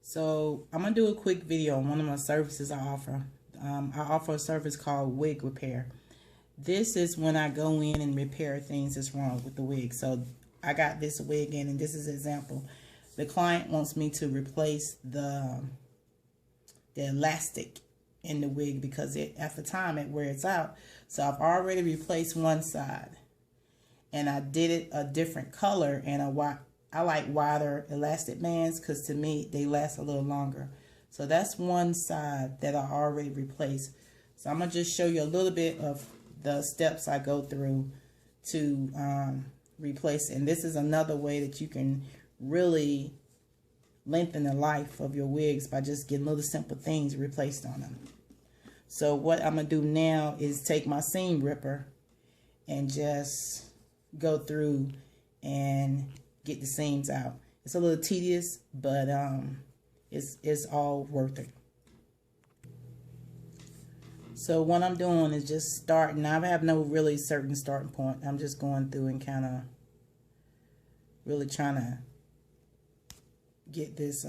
So I'm gonna do a quick video on one of my services I offer. I offer a service called wig repair. This is when I go in and repair things that's wrong with the wig. So I got this wig in, and this is an example. The client wants me to replace the elastic in the wig because after time it wears out. So I've already replaced one side, and I did it a different color, and I like wider elastic bands because to me they last a little longer. So that's one side that I already replaced. So I'm gonna just show you a little bit of the steps I go through to replace it. And this is another way that you can really lengthen the life of your wigs by just getting little simple things replaced on them. So what I'm gonna do now is take my seam ripper and just go through and get the seams out. It's a little tedious, but it's all worth it. So what I'm doing is just starting. I have no really certain starting point. I'm just going through and kind of really trying to get this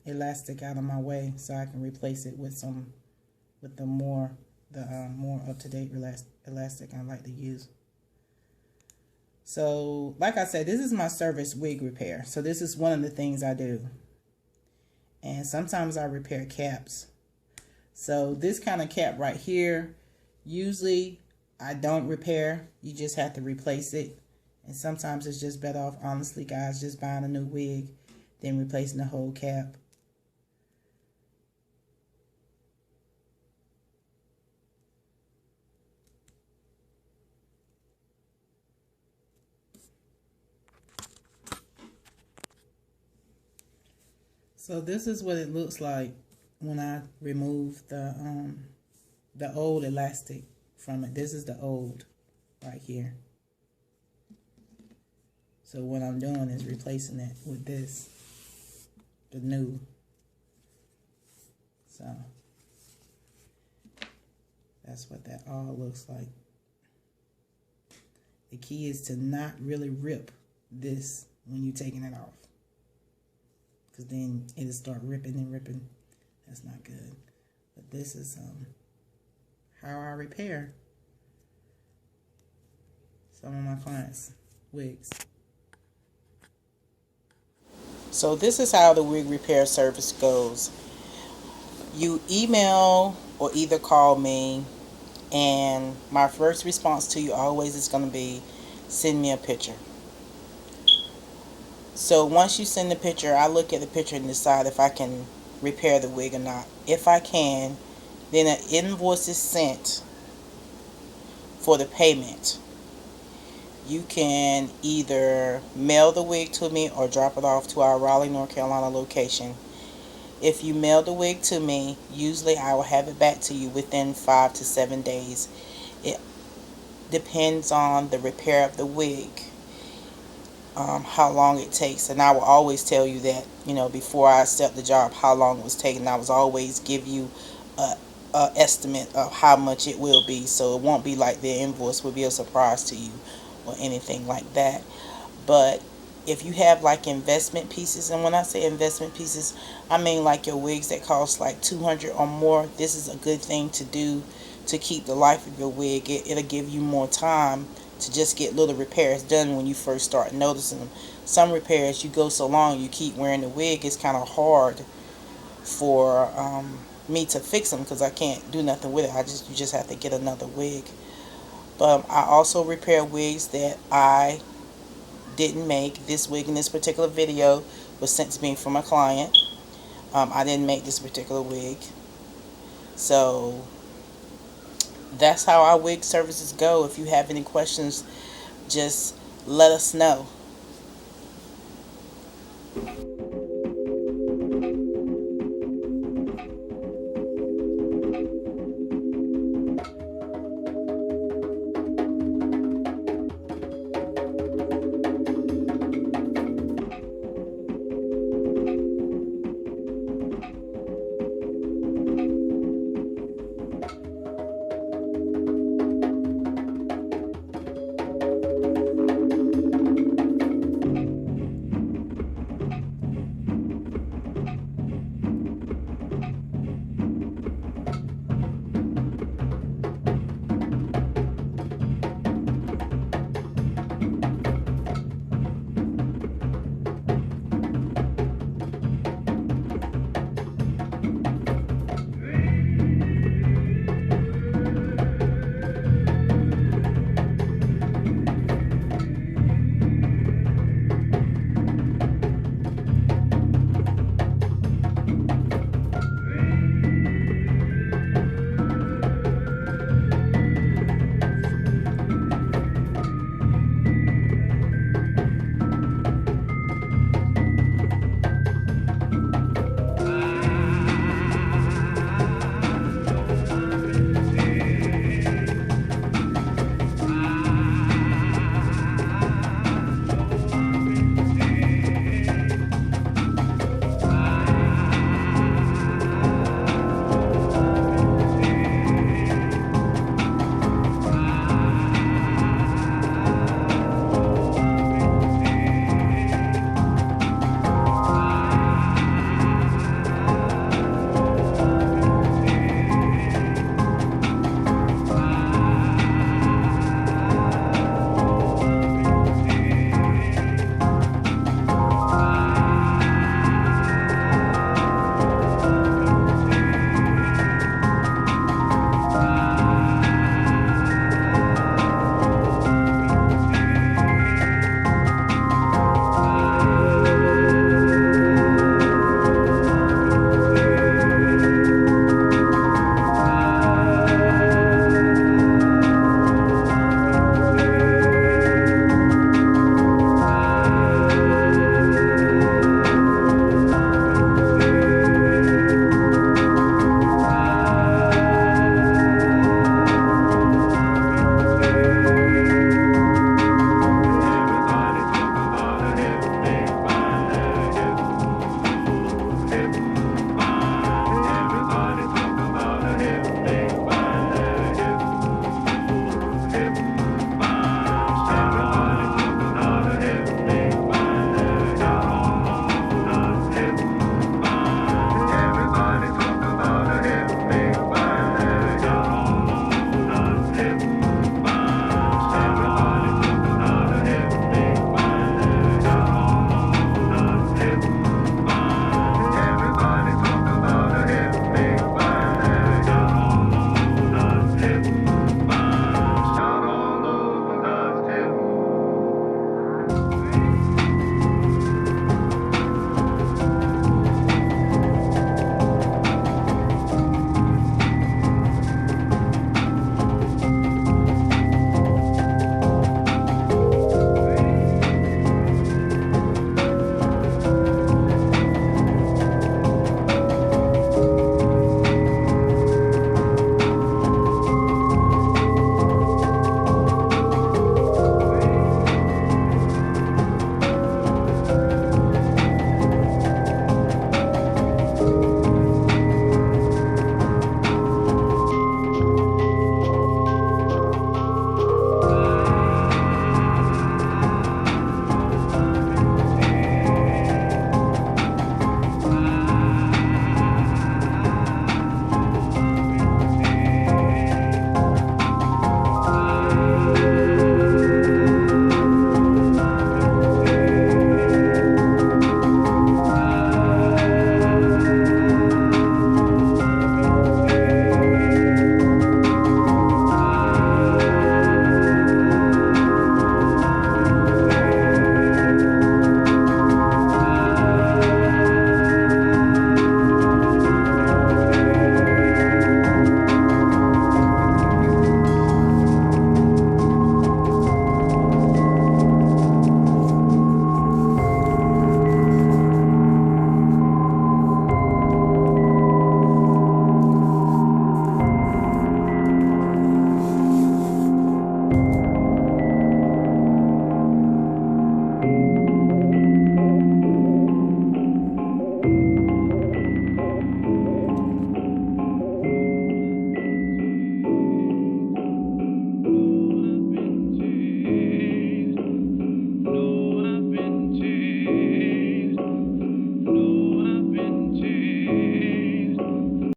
elastic out of my way so I can replace it with the more up-to-date elastic I like to use. So like I said, this is my service, wig repair. So this is one of the things I do. And sometimes I repair caps. So this kind of cap right here, usually I don't repair. You just have to replace it. And sometimes it's just better off, honestly, guys, just buying a new wig than replacing the whole cap. So this is what it looks like when I remove the old elastic from it. This is the old right here. So what I'm doing is replacing it with this, the new. So that's what that all looks like. The key is to not really rip this when you're taking it off, because then it'll start ripping and ripping. That's not good. But this is how I repair some of my clients' wigs. So this is how the wig repair service goes. You email or either call me, and my first response to you always is going to be, send me a picture. So once you send the picture, I look at the picture and decide if I can repair the wig or not. If I can, then an invoice is sent for the payment. You can either mail the wig to me or drop it off to our Raleigh, North Carolina location. If you mail the wig to me, usually I will have it back to you within 5 to 7 days. It depends on the repair of the wig, how long it takes. And I will always tell you that, before I accept the job, how long it was taking. I was always give you a estimate of how much it will be, so it won't be like the invoice will be a surprise to you or anything like that. But if you have like investment pieces, and when I say investment pieces, I mean like your wigs that cost like $200 or more, this is a good thing to do to keep the life of your wig. It'll give you more time to just get little repairs done when you first start noticing them. Some repairs, you go so long, you keep wearing the wig, it's kind of hard for me to fix them because I can't do nothing with it. You just have to get another wig. But I also repair wigs that I didn't make. This wig in this particular video was sent to me from a client. I didn't make this particular wig. So that's how our wig services go. If you have any questions, just let us know.